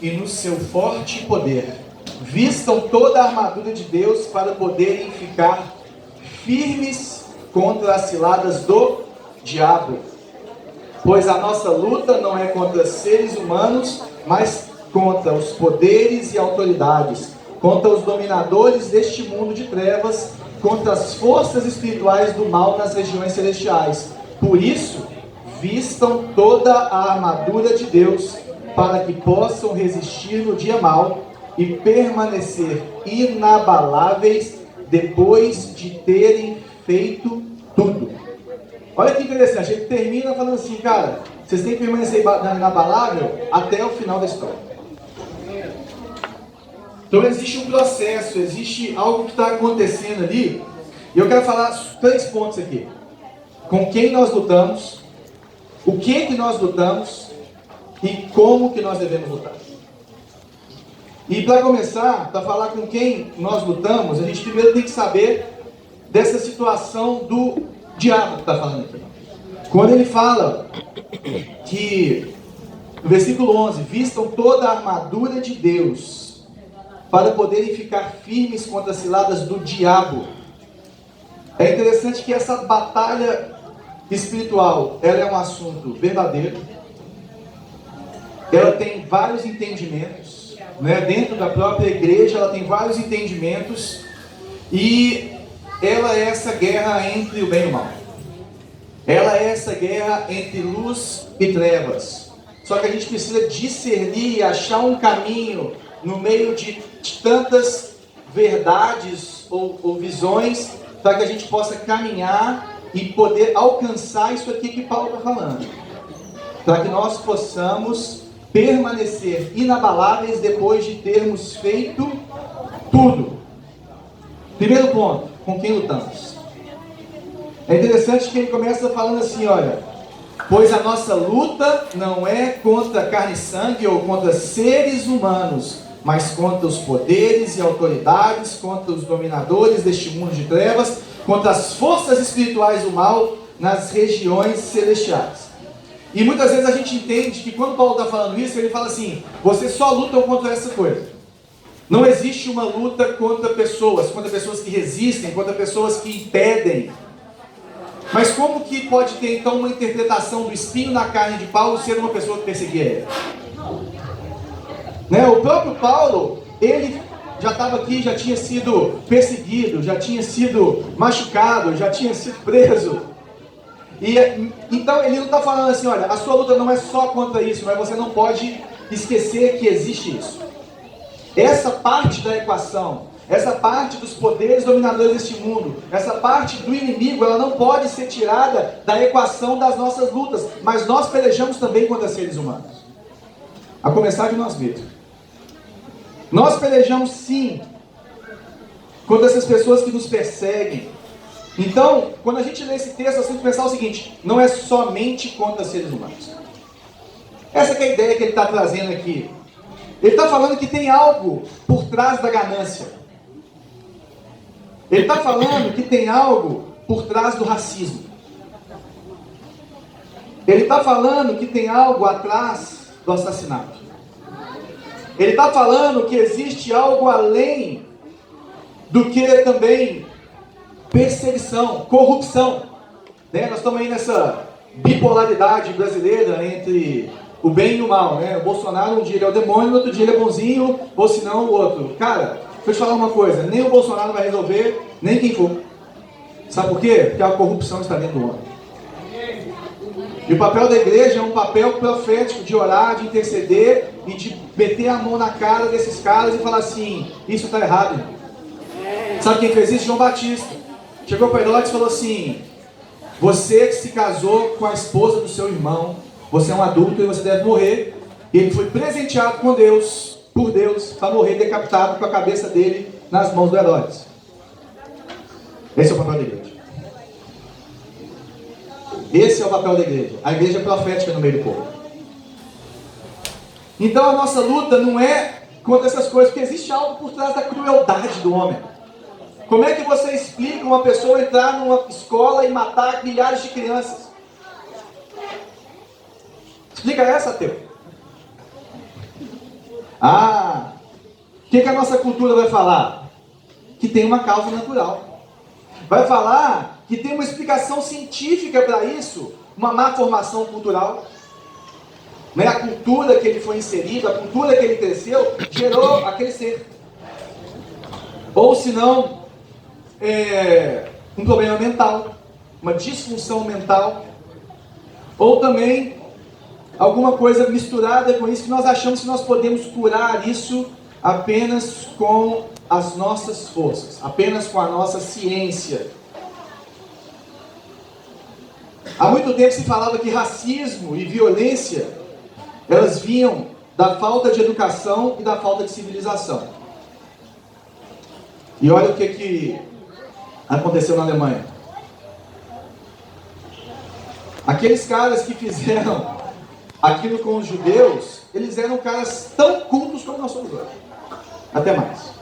e no seu forte poder. Vistam toda a armadura de Deus para poderem ficar firmes contra as ciladas do diabo. Pois a nossa luta não é contra seres humanos, mas contra os poderes e autoridades, contra os dominadores deste mundo de trevas, contra as forças espirituais do mal nas regiões celestiais. Por isso, vistam toda a armadura de Deus, para que possam resistir no dia mau e permanecer inabaláveis depois de terem feito tudo. Olha que interessante, ele termina falando assim, cara, vocês têm que permanecer inabalável até o final da história. Então existe um processo, existe algo que está acontecendo ali, e eu quero falar 3 pontos aqui. Com quem nós lutamos, o que nós lutamos e como que nós devemos lutar. E para começar, para falar com quem nós lutamos, a gente primeiro tem que saber dessa situação do diabo que está falando aqui. Quando ele fala que, no versículo 11, vistam toda a armadura de Deus para poderem ficar firmes contra as ciladas do diabo. É interessante que essa batalha espiritual, ela é um assunto verdadeiro. Ela tem vários entendimentos, né? Dentro da própria igreja ela tem vários entendimentos, e ela é essa guerra entre o bem e o mal. Ela é essa guerra entre luz e trevas. Só que a gente precisa discernir e achar um caminho no meio de tantas verdades ou visões, para que a gente possa caminhar e poder alcançar isso aqui que Paulo está falando. Para que nós possamos permanecer inabaláveis depois de termos feito tudo. Primeiro ponto, com quem lutamos? É interessante que ele começa falando assim, olha, pois a nossa luta não é contra carne e sangue ou contra seres humanos, mas contra os poderes e autoridades, contra os dominadores deste mundo de trevas, contra as forças espirituais do mal nas regiões celestiais. E muitas vezes a gente entende que quando Paulo está falando isso, ele fala assim, vocês só lutam contra essa coisa. Não existe uma luta contra pessoas que resistem, contra pessoas que impedem. Mas como que pode ter então uma interpretação do espinho na carne de Paulo ser uma pessoa que perseguia ele? Né? O próprio Paulo, ele já estava aqui, já tinha sido perseguido, já tinha sido machucado, já tinha sido preso. E então ele não está falando assim, olha, a sua luta não é só contra isso, mas você não pode esquecer que existe isso. Essa parte da equação, essa parte dos poderes dominadores deste mundo, essa parte do inimigo, ela não pode ser tirada da equação das nossas lutas. Mas nós pelejamos também contra seres humanos, a começar de nós mesmos. Nós pelejamos sim contra essas pessoas que nos perseguem. Então, quando a gente lê esse texto, nós temos que pensar o seguinte, não é somente contra seres humanos. Essa que é a ideia que ele está trazendo aqui. Ele está falando que tem algo por trás da ganância. Ele está falando que tem algo por trás do racismo. Ele está falando que tem algo atrás do assassinato. Ele está falando que existe algo além do que também perseguição, corrupção. Né? Nós estamos aí nessa bipolaridade brasileira entre o bem e o mal. Né? O Bolsonaro um dia ele é o demônio, no outro dia ele é bonzinho, ou se não o outro. Cara, deixa eu te falar uma coisa, nem o Bolsonaro vai resolver, nem quem for. Sabe por quê? Porque a corrupção está dentro do homem. E o papel da igreja é um papel profético, de orar, de interceder e de meter a mão na cara desses caras e falar assim, isso está errado, irmão. Sabe quem fez isso? João Batista. Chegou para Herodes e falou assim, você que se casou com a esposa do seu irmão, você é um adulto e você deve morrer. E ele foi presenteado com Deus, por Deus, para morrer decapitado com a cabeça dele nas mãos do Herodes. Esse é o papel da igreja. Esse é o papel da igreja. A igreja é profética no meio do povo. Então a nossa luta não é contra essas coisas, porque existe algo por trás da crueldade do homem. Como é que você explica uma pessoa entrar numa escola e matar milhares de crianças? Explica essa, ateu. Ah, o que a nossa cultura vai falar? Que tem uma causa natural. Vai falar que tem uma explicação científica para isso, uma má formação cultural. Né? A cultura que ele foi inserido, a cultura que ele cresceu, gerou aquele ser. Ou se não, um problema mental, uma disfunção mental. Ou também alguma coisa misturada com isso, que nós achamos que nós podemos curar isso apenas com as nossas forças, apenas com a nossa ciência. Há muito tempo se falava que racismo e violência, elas vinham da falta de educação e da falta de civilização. E olha o que aconteceu na Alemanha. Aqueles caras que fizeram aquilo com os judeus, eles eram caras tão cultos como nós somos hoje. Até mais.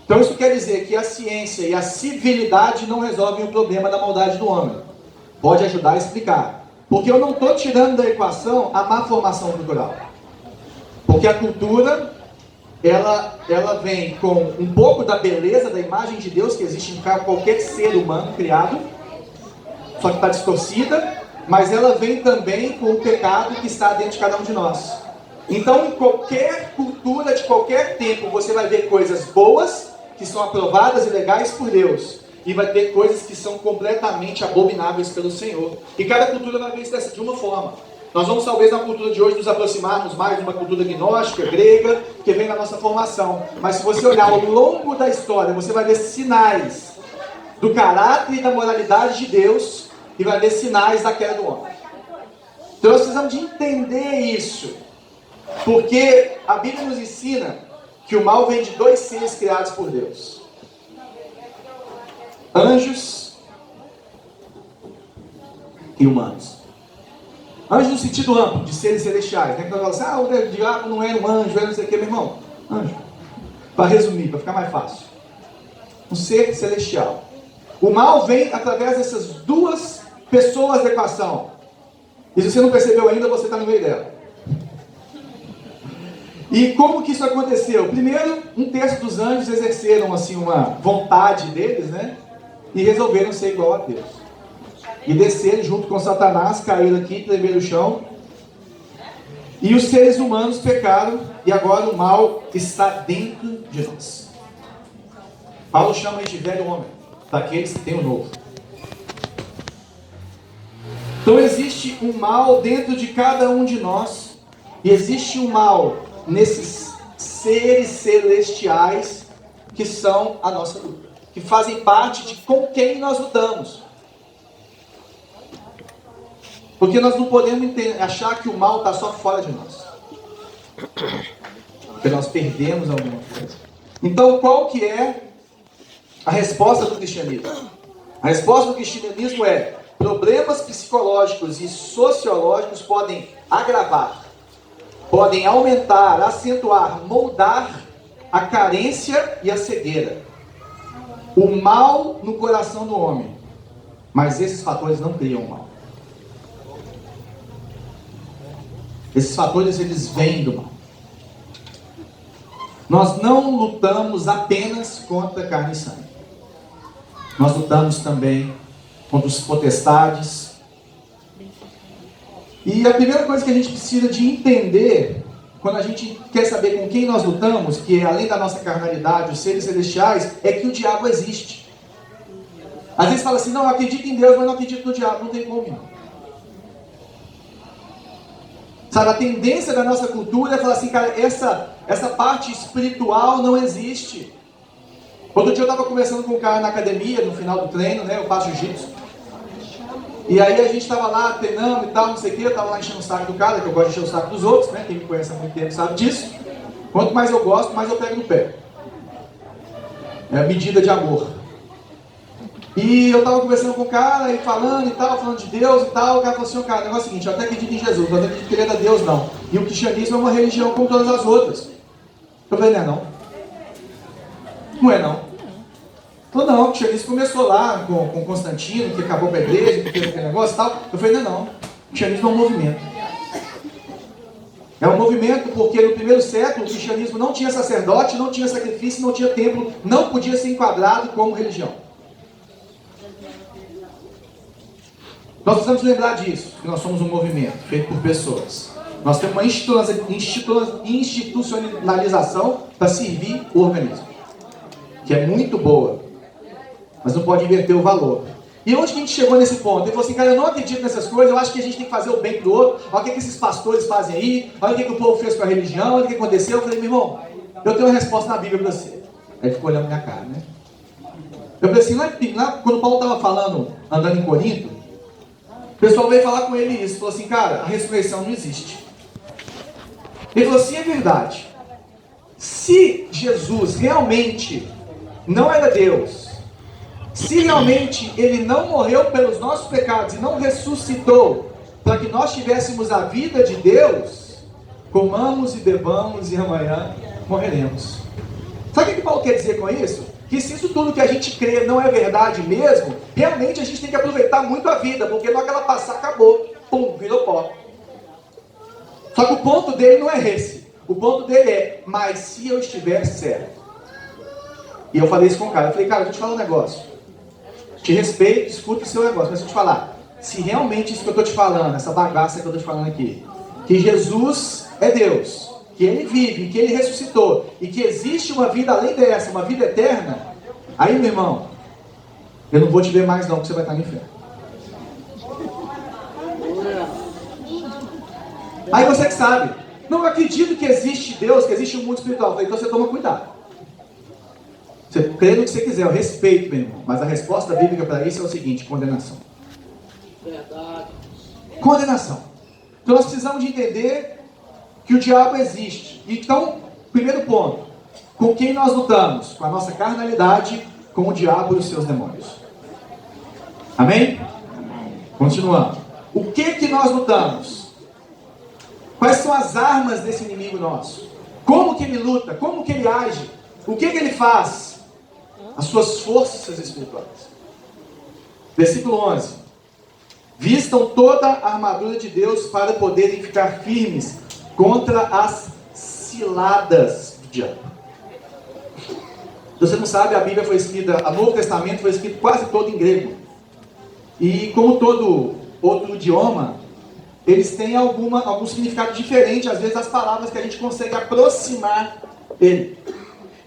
Então isso quer dizer que a ciência e a civilidade não resolvem o problema da maldade do homem. Pode ajudar a explicar. Porque eu não estou tirando da equação a má formação cultural. Porque a cultura, ela vem com um pouco da beleza, da imagem de Deus que existe em qualquer ser humano criado, só que está distorcida, mas ela vem também com o pecado que está dentro de cada um de nós. Então, em qualquer cultura de qualquer tempo, você vai ver coisas boas, que são aprovadas e legais por Deus, e vai ter coisas que são completamente abomináveis pelo Senhor. E cada cultura vai ver isso de uma forma. Nós vamos talvez na cultura de hoje nos aproximarmos mais de uma cultura gnóstica, grega, que vem da nossa formação. Mas se você olhar ao longo da história, você vai ver sinais do caráter e da moralidade de Deus, e vai ver sinais da queda do homem. Então nós precisamos de entender isso, porque a Bíblia nos ensina que o mal vem de dois seres criados por Deus: anjos e humanos. Anjos no sentido amplo, de seres celestiais, né? Quando fala assim, o diabo não era um anjo, era não sei o que, meu irmão. Anjo. Para resumir, para ficar mais fácil. Um ser celestial. O mal vem através dessas duas pessoas da equação. E se você não percebeu ainda, você está no meio dela. E como que isso aconteceu? Primeiro, um terço dos anjos exerceram assim uma vontade deles, né? E resolveram ser igual a Deus. E desceram junto com Satanás, caíram aqui, tremeram o chão. E os seres humanos pecaram, e agora o mal está dentro de nós. Paulo chama de velho homem, daqueles que têm o novo. Então existe um mal dentro de cada um de nós, e existe um mal nesses seres celestiais que são a nossa luta, que fazem parte de com quem nós lutamos. Porque nós não podemos achar que o mal está só fora de nós. Porque nós perdemos alguma coisa. Então qual que é a resposta do cristianismo? A resposta do cristianismo é: problemas psicológicos e sociológicos podem agravar, podem aumentar, acentuar, moldar a carência e a cegueira, o mal no coração do homem. Mas esses fatores não criam o mal. Esses fatores, eles vêm do mal. Nós não lutamos apenas contra carne e sangue. Nós lutamos também contra os potestades. E a primeira coisa que a gente precisa de entender, quando a gente quer saber com quem nós lutamos, que é além da nossa carnalidade, os seres celestiais, é que o diabo existe. Às vezes fala assim, não, eu acredito em Deus, mas não acredito no diabo. Não tem como, não. Sabe, a tendência da nossa cultura é falar assim, cara, essa parte espiritual não existe. Outro dia eu estava conversando com um cara na academia, no final do treino, né? Eu faço jiu-jitsu. E aí a gente estava lá treinando e tal, não sei o que, eu estava lá enchendo o saco do cara, que eu gosto de encher o saco dos outros, né? Quem me conhece há muito tempo sabe disso. Quanto mais eu gosto, mais eu pego no pé. É a medida de amor. E eu estava conversando com o cara, e falando de Deus e tal. O cara falou assim, cara, o negócio é o seguinte, eu até acredito em Jesus, mas eu acredito que ele é da Deus, não. E o cristianismo é uma religião como todas as outras. Eu falei, não é não. Não é não. Falou, não, o cristianismo começou lá com Constantino, que acabou com a igreja, que fez aquele negócio e tal. Eu falei, não é não. O cristianismo é um movimento. É um movimento porque no primeiro século o cristianismo não tinha sacerdote, não tinha sacrifício, não tinha templo, não podia ser enquadrado como religião. Nós precisamos lembrar disso, que nós somos um movimento feito por pessoas. Nós temos uma institucionalização para servir o organismo, que é muito boa, mas não pode inverter o valor. E onde que a gente chegou nesse ponto? Ele falou assim, cara, eu não acredito nessas coisas, eu acho que a gente tem que fazer o bem pro outro, olha o que esses pastores fazem aí, olha o que o povo fez com a religião, olha o que aconteceu. Eu falei, meu irmão, eu tenho uma resposta na Bíblia para você. Aí ele ficou olhando minha cara, né? Eu falei assim, lá quando Paulo estava falando, andando em Corinto, o pessoal veio falar com ele isso, falou assim, cara, a ressurreição não existe. Ele falou assim, é verdade. Se Jesus realmente não era Deus, se realmente Ele não morreu pelos nossos pecados e não ressuscitou para que nós tivéssemos a vida de Deus, comamos e bebamos e amanhã morreremos. Sabe o que Paulo quer dizer com isso? Que se isso tudo que a gente crê não é verdade mesmo, realmente a gente tem que aproveitar muito a vida, porque na hora que ela passar, acabou, pum, virou pó. Só que o ponto dele não é esse. O ponto dele é, mas se eu estiver certo. E eu falei isso com o cara. Eu falei, cara, deixa eu te falar um negócio. Te respeito, escuta o seu negócio. Mas deixa eu te falar. Se realmente isso que eu estou te falando, essa bagaça que eu estou te falando aqui, que Jesus é Deus, que Ele vive, que Ele ressuscitou, e que existe uma vida além dessa, uma vida eterna, aí, meu irmão, eu não vou te ver mais não, porque você vai estar no inferno. Aí você que sabe, não, eu acredito que existe Deus, que existe um mundo espiritual. Eu falei, então você toma cuidado. Você crê no que você quiser, eu respeito, meu irmão. Mas a resposta bíblica para isso é o seguinte, condenação. Verdade. Condenação. Então nós precisamos de entender que o diabo existe. Então, primeiro ponto, com quem nós lutamos? Com a nossa carnalidade, com o diabo e os seus demônios. Amém? Continuando. O que nós lutamos? Quais são as armas desse inimigo nosso? Como que ele luta? Como que ele age? O que ele faz? As suas forças espirituais. Versículo 11. Vistam toda a armadura de Deus para poderem ficar firmes contra as ciladas do diabo. Você não sabe, a Bíblia foi escrita, o Novo Testamento foi escrito quase todo em grego. E como todo outro idioma, eles têm algum significado diferente, às vezes, das palavras que a gente consegue aproximar ele.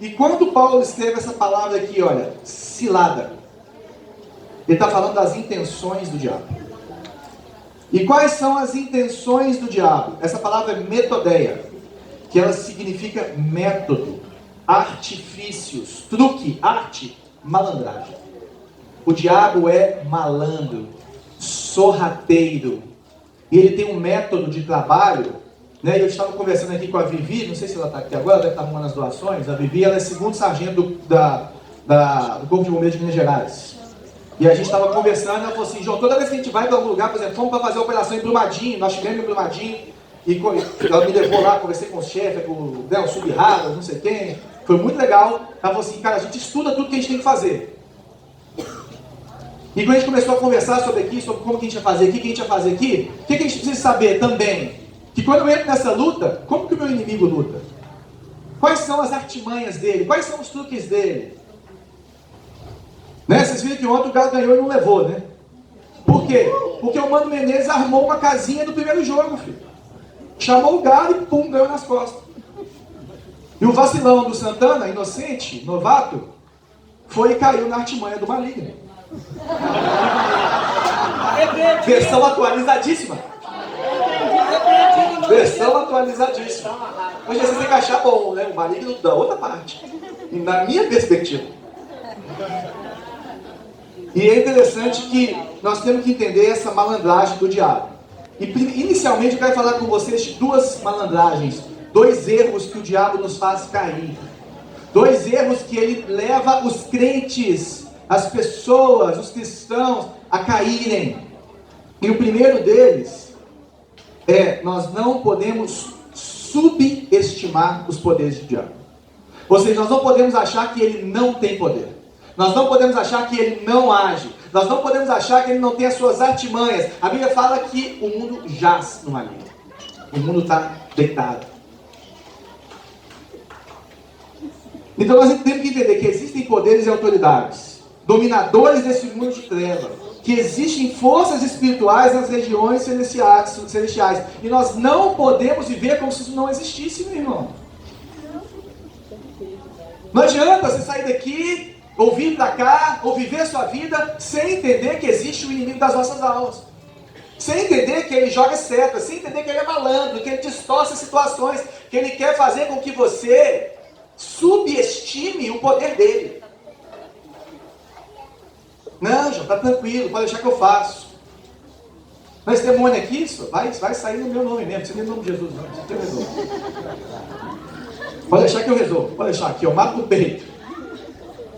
E quando Paulo escreve essa palavra aqui, olha, cilada, ele está falando das intenções do diabo. E quais são as intenções do diabo? Essa palavra é metodeia, que ela significa método, artifícios, truque, arte, malandragem. O diabo é malandro, sorrateiro, e ele tem um método de trabalho, né? Eu estava conversando aqui com a Vivi, não sei se ela está aqui agora, deve estar arrumando as doações. A Vivi, ela é segundo sargento do Corpo de Bombeiros de Minas Gerais. E a gente estava conversando, ela falou assim, João, toda vez que a gente vai para algum lugar, por exemplo, fomos para fazer a operação em Brumadinho, nós estivemos em Brumadinho, e ela me levou lá, conversei com o chefe, com o subrada, não sei quem, foi muito legal. Ela falou assim, cara, a gente estuda tudo que a gente tem que fazer. E quando a gente começou a conversar sobre aqui, sobre como que a gente ia fazer aqui, o que a gente ia fazer aqui, o que a gente precisa saber também? Que quando eu entro nessa luta, como que o meu inimigo luta? Quais são as artimanhas dele? Quais são os truques dele? Né? Vocês viram que ontem o Galo ganhou e não levou, né? Por quê? Porque o Mano Menezes armou uma casinha do primeiro jogo, filho. Chamou o Galo e pum, ganhou nas costas. E o vacilão do Santana, inocente, novato, foi e caiu na artimanha do maligno. Versão atualizadíssima. Versão atualizadíssima. Hoje você tem que achar bom, né? O maligno da outra parte. E na minha perspectiva. E é interessante que nós temos que entender essa malandragem do diabo. E inicialmente eu quero falar com vocês de duas malandragens, dois erros que o diabo nos faz cair. Dois erros que ele leva os crentes, as pessoas, os cristãos a caírem. E o primeiro deles é, nós não podemos subestimar os poderes do diabo. Ou seja, nós não podemos achar que ele não tem poder. Nós não podemos achar que ele não age. Nós não podemos achar que ele não tem as suas artimanhas. A Bíblia fala que o mundo jaz no maligno. O mundo está deitado. Então nós temos que entender que existem poderes e autoridades, dominadores desse mundo de trevas, que existem forças espirituais nas regiões celestiais. E nós não podemos viver como se isso não existisse, meu irmão. Não adianta você sair daqui, ou vir para cá, ou viver sua vida sem entender que existe o inimigo das nossas almas. Sem entender que ele joga seta, sem entender que ele é malandro, que ele distorce situações, que ele quer fazer com que você subestime o poder dele. Não, João, tá tranquilo, pode deixar que eu faço. Mas demônio aqui, isso vai sair no meu nome mesmo, não precisa nem no nome de Jesus, não. Isso aqui eu resolvo. Pode deixar que eu resolvo, pode deixar aqui, eu mato no peito.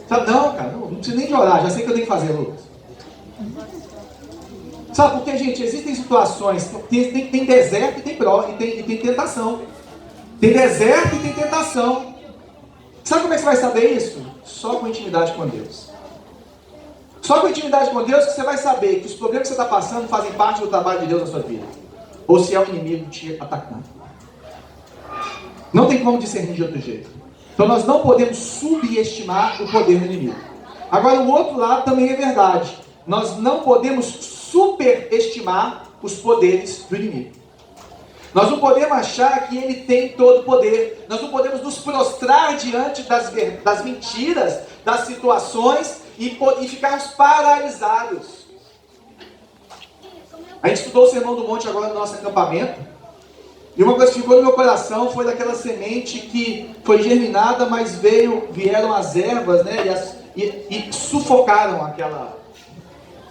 Sabe, não, cara, não precisa nem de orar, já sei o que eu tenho que fazer, Lucas. Sabe por quê, gente? Existem situações, tem deserto e tem tentação. Tem deserto e tem tentação. Sabe como é que você vai saber isso? Só com intimidade com Deus. Só com intimidade com Deus que você vai saber que os problemas que você está passando fazem parte do trabalho de Deus na sua vida. Ou se é o inimigo te atacando. Não tem como discernir de outro jeito. Então nós não podemos subestimar o poder do inimigo. Agora o outro lado também é verdade. Nós não podemos superestimar os poderes do inimigo. Nós não podemos achar que ele tem todo o poder. Nós não podemos nos prostrar diante das mentiras, das situações e ficarmos paralisados. A gente estudou o Sermão do Monte agora no nosso acampamento. E uma coisa que ficou no meu coração foi daquela semente que foi germinada, mas vieram as ervas, né, e sufocaram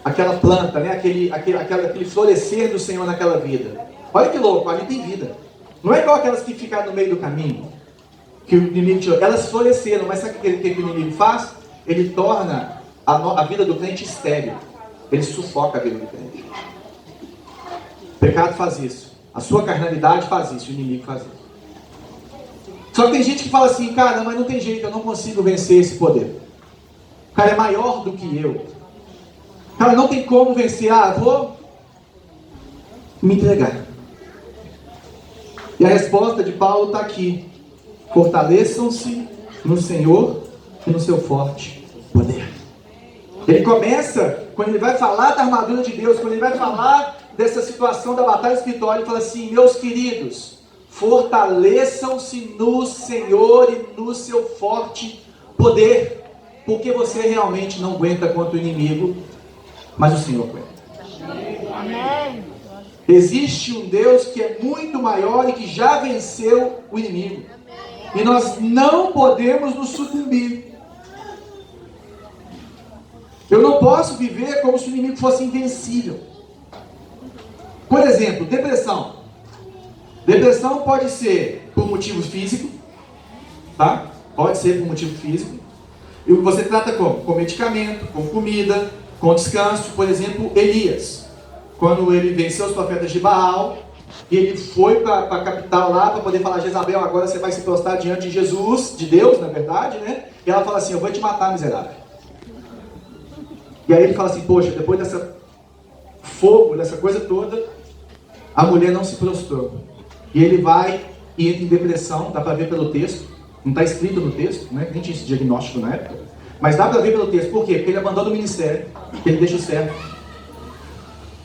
aquela planta, né, aquele florescer do Senhor naquela vida. Olha que louco, ali tem vida. Não é igual aquelas que ficaram no meio do caminho, que o inimigo tirou. Elas floresceram, mas sabe o que o inimigo faz? Ele torna a vida do crente estéril. Ele sufoca a vida do crente. O pecado faz isso. A sua carnalidade faz isso, o inimigo faz isso. Só que tem gente que fala assim, cara, mas não tem jeito, eu não consigo vencer esse poder. O cara é maior do que eu. Cara, não tem como vencer. Vou me entregar. E a resposta de Paulo está aqui. Fortaleçam-se no Senhor e no seu forte poder. Ele começa, quando ele vai falar da armadura de Deus, quando ele vai falar dessa situação da batalha espiritual, ele fala assim, meus queridos, fortaleçam-se no Senhor e no seu forte poder, porque você realmente não aguenta contra o inimigo, mas o Senhor aguenta. Amém. Existe um Deus que é muito maior e que já venceu o inimigo. E nós não podemos nos sucumbir. Eu não posso viver como se o inimigo fosse invencível. Por exemplo, depressão. Depressão pode ser por motivo físico, tá? Pode ser por motivo físico. E você trata como? Com medicamento, com comida, com descanso. Por exemplo, Elias. Quando ele venceu os profetas de Baal, e ele foi para a capital lá, para poder falar a Jezabel, agora você vai se prostrar diante de Jesus, de Deus, na verdade, né? E ela fala assim, eu vou te matar, miserável. E aí ele fala assim, poxa, depois dessa fogo, dessa coisa toda, a mulher não se prostrou. E ele vai e entra em depressão, dá para ver pelo texto, não está escrito no texto, né? Nem tinha esse diagnóstico na época, mas dá para ver pelo texto. Por quê? Porque ele abandona o ministério, ele deixa o servo.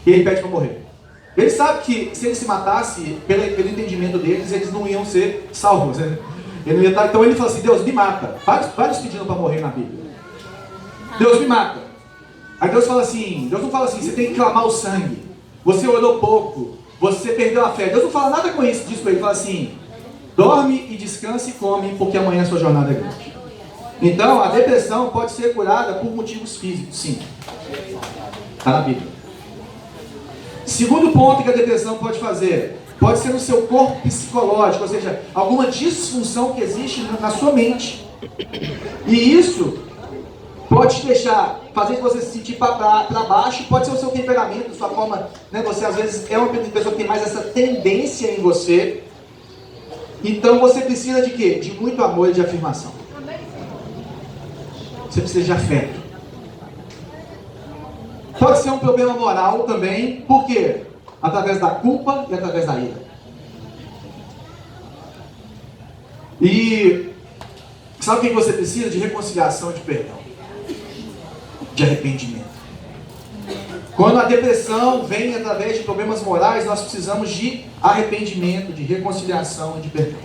E ele pede para morrer. Ele sabe que se ele se matasse, pelo entendimento deles, eles não iam ser salvos. Né? Ele não ia estar... Então ele fala assim, Deus me mata. Vários pedindo para morrer na Bíblia. Deus me mata. Aí Deus fala assim, Deus não fala assim, você tem que clamar o sangue. Você orou pouco, você perdeu a fé. Deus não fala nada com isso, diz para ele. Ele fala assim, dorme e descanse e come, porque amanhã a sua jornada é grande. Então a depressão pode ser curada por motivos físicos, sim. Está na Bíblia. Segundo ponto que a depressão pode fazer, pode ser no seu corpo psicológico, ou seja, alguma disfunção que existe na sua mente. E isso pode te deixar, fazer você se sentir para baixo, pode ser o seu temperamento, sua forma, né? Você às vezes é uma pessoa que tem mais essa tendência em você. Então você precisa de quê? De muito amor e de afirmação. Você precisa de afeto. Pode ser um problema moral também, por quê? Através da culpa e através da ira. E sabe o que você precisa? De reconciliação e de perdão. De arrependimento. Quando a depressão vem através de problemas morais, nós precisamos de arrependimento, de reconciliação e de perdão.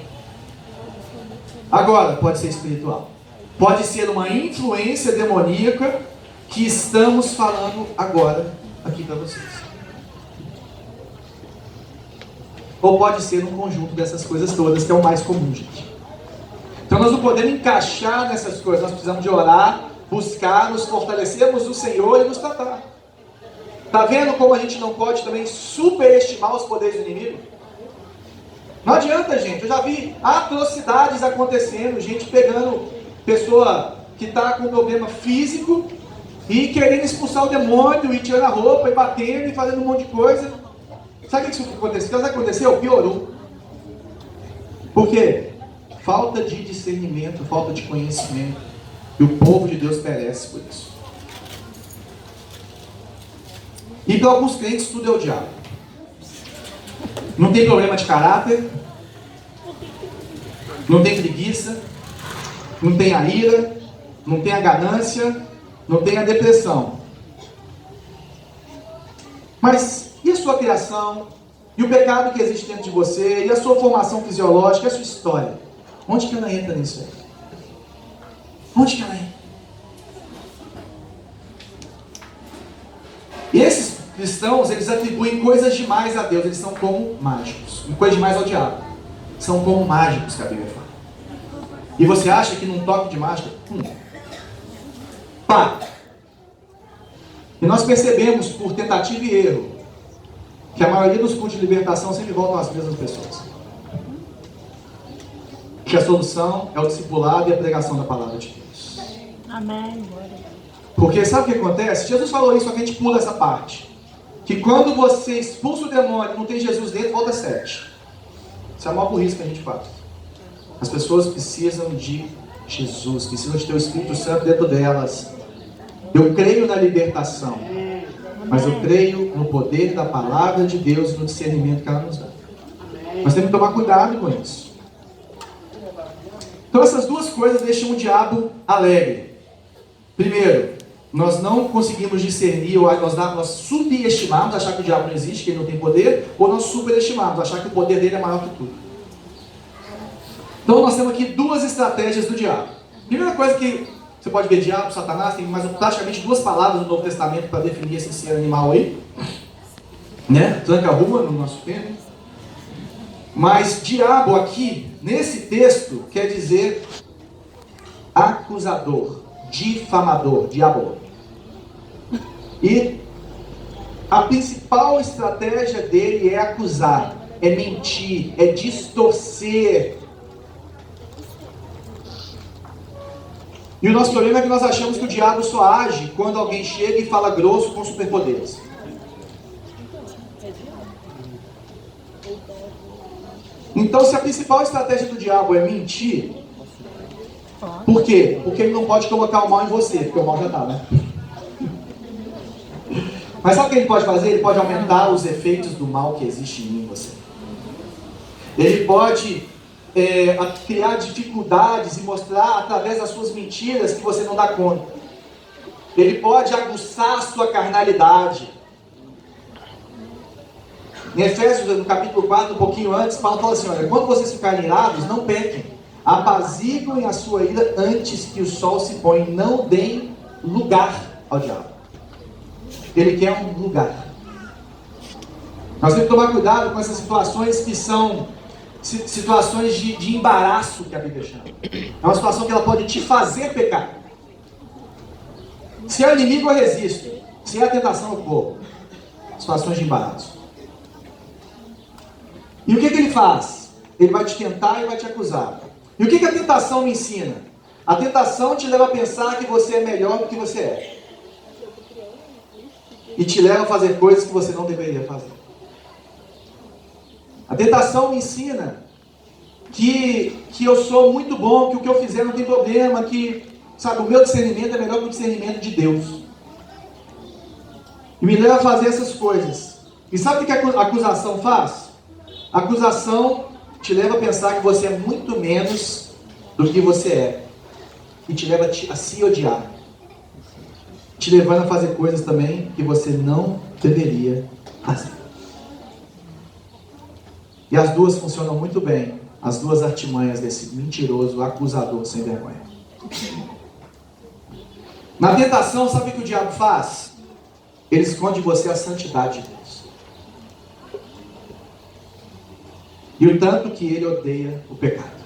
Agora, pode ser espiritual. Pode ser uma influência demoníaca que estamos falando agora aqui para vocês. Ou pode ser um conjunto dessas coisas todas, que é o mais comum, gente. Então nós não podemos encaixar nessas coisas, nós precisamos de orar, buscar, nos fortalecermos do Senhor e nos tratar. Está vendo como a gente não pode também superestimar os poderes do inimigo? Não adianta, gente. Eu já vi atrocidades acontecendo, gente pegando pessoa que está com problema físico e querendo expulsar o demônio e tirando a roupa e batendo e fazendo um monte de coisa. Sabe o que aconteceu? Sabe o que aconteceu? Piorou. Por quê? Falta de discernimento, falta de conhecimento. E o povo de Deus perece por isso. E para alguns crentes tudo é o diabo. Não tem problema de caráter, não tem preguiça, não tem a ira, não tem a ganância, não tem a depressão. Mas e a sua criação? E o pecado que existe dentro de você? E a sua formação fisiológica? E a sua história? Onde que ela entra nisso aí? Onde que ela entra? E esses cristãos, eles atribuem coisas demais a Deus. Eles são como mágicos. E coisas demais ao diabo. São como mágicos, que a Bíblia fala. E você acha que num toque de mágica? Pá! E nós percebemos, por tentativa e erro, que a maioria dos cultos de libertação sempre voltam às mesmas pessoas. Que a solução é o discipulado e a pregação da palavra de Deus. Amém. Porque sabe o que acontece? Jesus falou isso, só que a gente pula essa parte. Que quando você expulsa o demônio, não tem Jesus dentro, volta 7. Isso é a maior burrice que a gente faz. As pessoas precisam de Jesus, precisam de ter o Espírito Santo dentro delas. Eu creio na libertação, mas eu creio no poder da palavra de Deus e no discernimento que ela nos dá. Nós temos que tomar cuidado com isso. Então essas duas coisas deixam o diabo alegre. Primeiro, nós não conseguimos discernir, ou nós subestimamos, achar que o diabo não existe, que ele não tem poder, ou nós superestimamos, achar que o poder dele é maior que tudo. Então nós temos aqui duas estratégias do diabo. Primeira coisa que você pode ver, diabo, Satanás, tem mais praticamente duas palavras no Novo Testamento para definir esse ser animal aí. Né? Tranca-rua no nosso tempo. Mas diabo aqui, nesse texto, quer dizer acusador, difamador, diabo. E a principal estratégia dele é acusar, é mentir, é distorcer. E o nosso problema é que nós achamos que o diabo só age quando alguém chega e fala grosso com superpoderes. Então, se a principal estratégia do diabo é mentir, por quê? Porque ele não pode colocar o mal em você, porque o mal já está, né? Mas sabe o que ele pode fazer? Ele pode aumentar os efeitos do mal que existe em mim e você. Ele pode criar dificuldades e mostrar através das suas mentiras que você não dá conta. Ele pode aguçar a sua carnalidade. Em Efésios, no capítulo 4, um pouquinho antes, Paulo fala assim, olha, quando vocês ficarem irados, não pequem. Apaziguem a sua ira antes que o sol se ponha. Não deem lugar ao diabo. Ele quer um lugar. Nós temos que tomar cuidado com essas situações que são situações de embaraço, que a Bíblia chama. É uma situação que ela pode te fazer pecar. Se é o inimigo, eu resisto. Se é a tentação, eu corro. Situações de embaraço. E o que ele faz? Ele vai te tentar e vai te acusar. E o que a tentação me ensina? A tentação te leva a pensar que você é melhor do que você é. E te leva a fazer coisas que você não deveria fazer. A tentação me ensina que eu sou muito bom, que o que eu fizer não tem problema, que, sabe, o meu discernimento é melhor que o discernimento de Deus. E me leva a fazer essas coisas. E sabe o que a acusação faz? A acusação te leva a pensar que você é muito menos do que você é. E te leva a se odiar. Te levando a fazer coisas também que você não deveria fazer. E as duas funcionam muito bem. As duas artimanhas desse mentiroso, acusador sem vergonha. Na tentação, sabe o que o diabo faz? Ele esconde de você a santidade de Deus. E o tanto que ele odeia o pecado.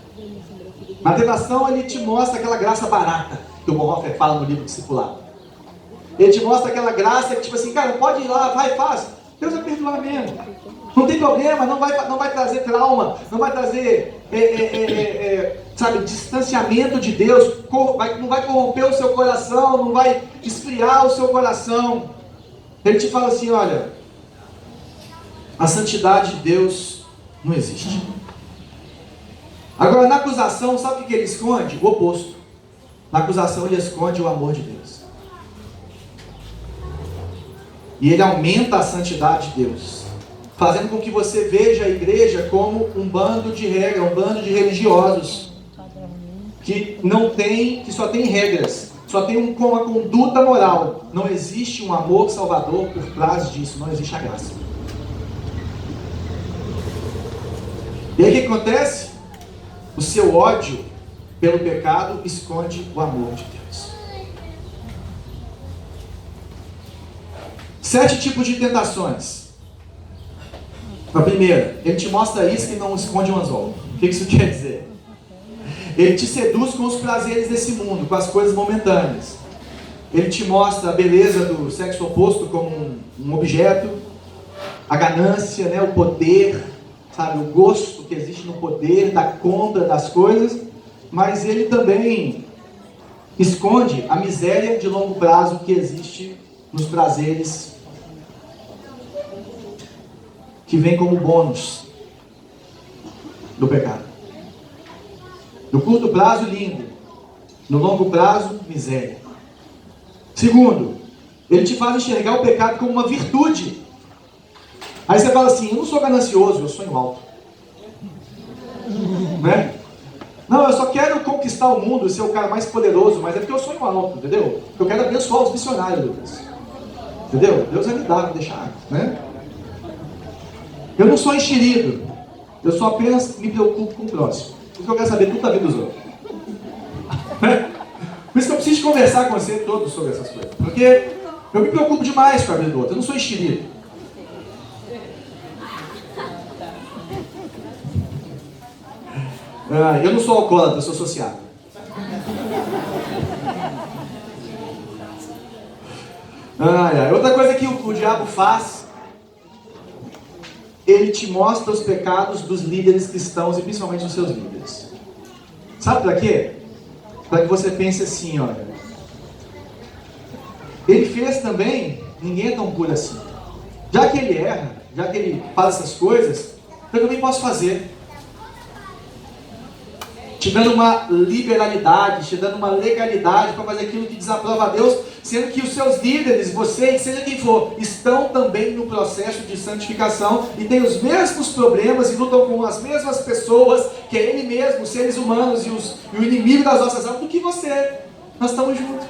Na tentação, ele te mostra aquela graça barata que o Bonhoeffer fala no livro Discipulado. Ele te mostra aquela graça que, tipo assim, cara, pode ir lá, vai, faz. Deus vai perdoar mesmo. Não tem problema, não vai trazer trauma, não vai trazer, sabe, distanciamento de Deus, não vai corromper o seu coração, não vai esfriar o seu coração. Ele te fala assim, olha, a santidade de Deus não existe. Agora, na acusação, sabe o que ele esconde? O oposto. Na acusação, ele esconde o amor de Deus. E ele aumenta a santidade de Deus, fazendo com que você veja a igreja como um bando de regras, um bando de religiosos que só tem regras, só tem uma conduta moral. Não existe um amor salvador por trás disso, não existe a graça. E aí o que acontece? O seu ódio pelo pecado esconde o amor de Deus. 7 tipos de tentações. A primeira, ele te mostra isso que não esconde um anzol. O que isso quer dizer? Ele te seduz com os prazeres desse mundo, com as coisas momentâneas. Ele te mostra a beleza do sexo oposto como um objeto, a ganância, né, o poder, sabe, o gosto que existe no poder, da compra das coisas, mas ele também esconde a miséria de longo prazo que existe nos prazeres que vem como bônus do pecado. No curto prazo, lindo. No longo prazo, miséria. Segundo, ele te faz enxergar o pecado como uma virtude. Aí você fala assim, eu não sou ganancioso, eu sonho alto. Né? Não, eu só quero conquistar o mundo, ser o cara mais poderoso, mas é porque eu sonho alto, entendeu? Porque eu quero abençoar os missionários, Lucas. Entendeu? Deus vai me dar, vai deixar, né? Eu não sou enxerido. Eu só apenas me preocupo com o próximo. Porque eu quero saber tudo da vida dos outros. Por isso que eu preciso conversar com você todos sobre essas coisas. Porque eu me preocupo demais com a vida do outro. Eu não sou enxerido. Eu não sou alcoólatra, eu sou sociável. Outra coisa que o diabo faz, ele te mostra os pecados dos líderes cristãos e principalmente dos seus líderes. Sabe para quê? Para que você pense assim, olha, ele fez também, ninguém é tão puro assim. Já que ele erra, já que ele faz essas coisas, eu também posso fazer. Te dando uma liberalidade, te dando uma legalidade para fazer aquilo que desaprova a Deus, sendo que os seus líderes, você, seja quem for, estão também no processo de santificação e têm os mesmos problemas e lutam com as mesmas pessoas, que é ele mesmo, os seres humanos e o inimigo das nossas almas, do que você. Nós estamos juntos.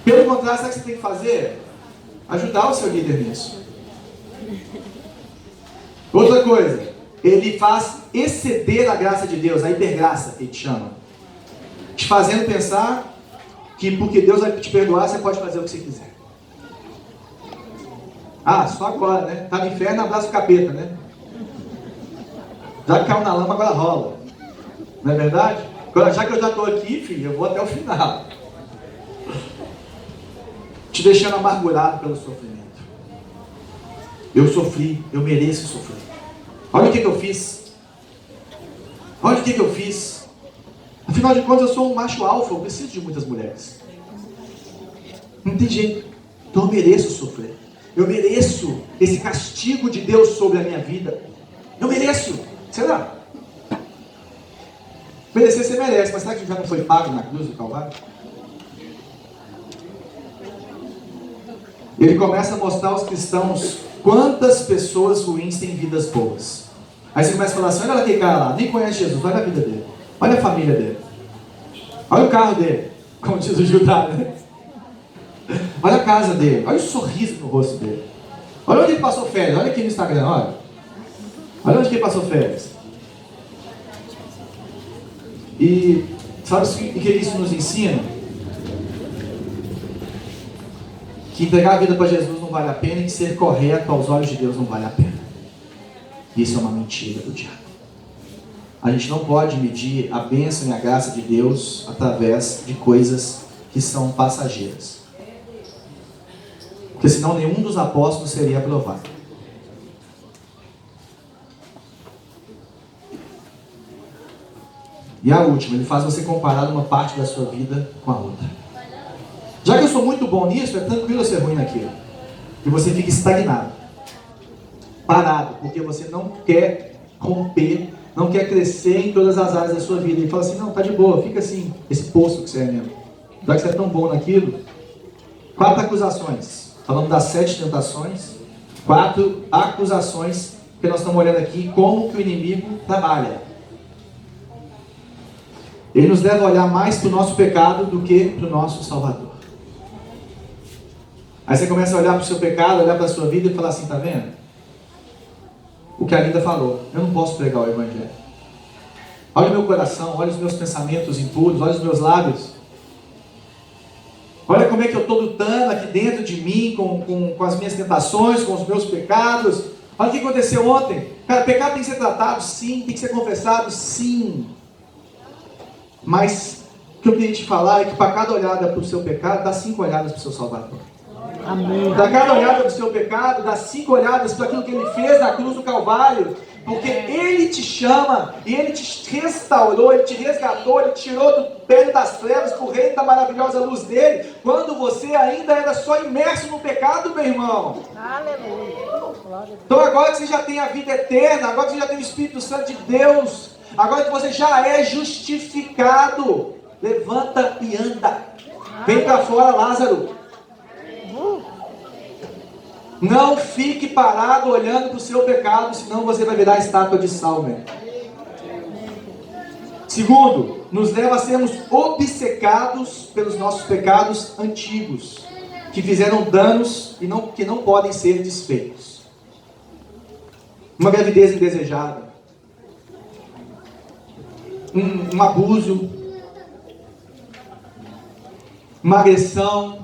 Pelo contrário, sabe o que você tem que fazer? Ajudar o seu líder nisso. Outra coisa, ele faz exceder a graça de Deus, a hipergraça, ele te chama. Te fazendo pensar que porque Deus vai te perdoar, você pode fazer o que você quiser. Só agora, né? Tá no inferno, abraça o capeta, né? Já que caiu na lama, agora rola. Não é verdade? Agora, já que eu já estou aqui, filho, eu vou até o final. Te deixando amargurado pelo sofrimento. Eu sofri, eu mereço sofrer. Olha o que eu fiz. Olha o que eu fiz. Afinal de contas, eu sou um macho alfa, eu preciso de muitas mulheres. Não tem jeito. Então eu mereço sofrer. Eu mereço esse castigo de Deus sobre a minha vida. Eu mereço. Será? Merecer você merece, mas será que já não foi pago na cruz do Calvário? ele começa a mostrar aos cristãos quantas pessoas ruins têm vidas boas. Aí você começa a falar assim: olha aquele cara lá, nem conhece Jesus, olha a vida dele, olha a família dele, olha o carro dele, como diz o Judá, né? Olha a casa dele, olha o sorriso no rosto dele, olha onde ele passou férias, olha aqui no Instagram, olha onde ele passou férias. E sabe o que isso nos ensina? Que entregar a vida para Jesus não vale a pena, e que ser correto aos olhos de Deus não vale a pena. Isso é uma mentira do diabo. A gente não pode medir a bênção e a graça de Deus através de coisas que são passageiras. Porque senão nenhum dos apóstolos seria aprovado. E a última, ele faz você comparar uma parte da sua vida com a outra. Já que eu sou muito bom nisso, é tranquilo eu ser ruim naquilo. E você fica estagnado, parado, porque você não quer romper, não quer crescer em todas as áreas da sua vida. Ele fala assim: não, tá de boa, fica assim, esse poço que você é mesmo. Já que você é tão bom naquilo. 4 acusações. Falamos das 7 tentações. 4 acusações, porque nós estamos olhando aqui como que o inimigo trabalha. Ele nos leva a olhar mais para o nosso pecado do que para o nosso Salvador. Aí você começa a olhar para o seu pecado, olhar para a sua vida e falar assim: tá vendo? O que a Linda falou, eu não posso pregar o Evangelho. Olha o meu coração, olha os meus pensamentos impuros, olha os meus lábios. Olha como é que eu estou lutando aqui dentro de mim com as minhas tentações, com os meus pecados. Olha o que aconteceu ontem. Cara, pecado tem que ser tratado, sim. Tem que ser confessado, sim. Mas o que eu queria te falar é que para cada olhada para o seu pecado, dá 5 olhadas para o seu Salvador. Amém. Para cada olhada para o seu pecado, dá 5 olhadas para aquilo que Ele fez na cruz do Calvário. Porque Ele te chama, e Ele te restaurou, Ele te resgatou, Ele te tirou do pele das trevas para o reino da maravilhosa luz dEle, quando você ainda era só imerso no pecado, meu irmão. Aleluia. Então agora que você já tem a vida eterna, agora que você já tem o Espírito Santo de Deus, agora que você já é justificado, levanta e anda. Vem para fora, Lázaro. Não fique parado olhando para o seu pecado, senão você vai virar estátua de sal, mesmo. Segundo, nos leva a sermos obcecados pelos nossos pecados antigos, que fizeram danos e que não podem ser desfeitos. Uma gravidez indesejada, um abuso, uma agressão,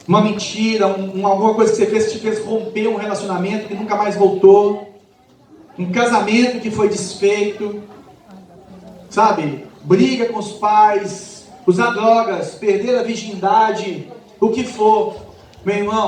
uma mentira, alguma coisa que você fez que te fez romper um relacionamento que nunca mais voltou, um casamento que foi desfeito, sabe? Briga com os pais, usar drogas, perder a virgindade, o que for, meu irmão.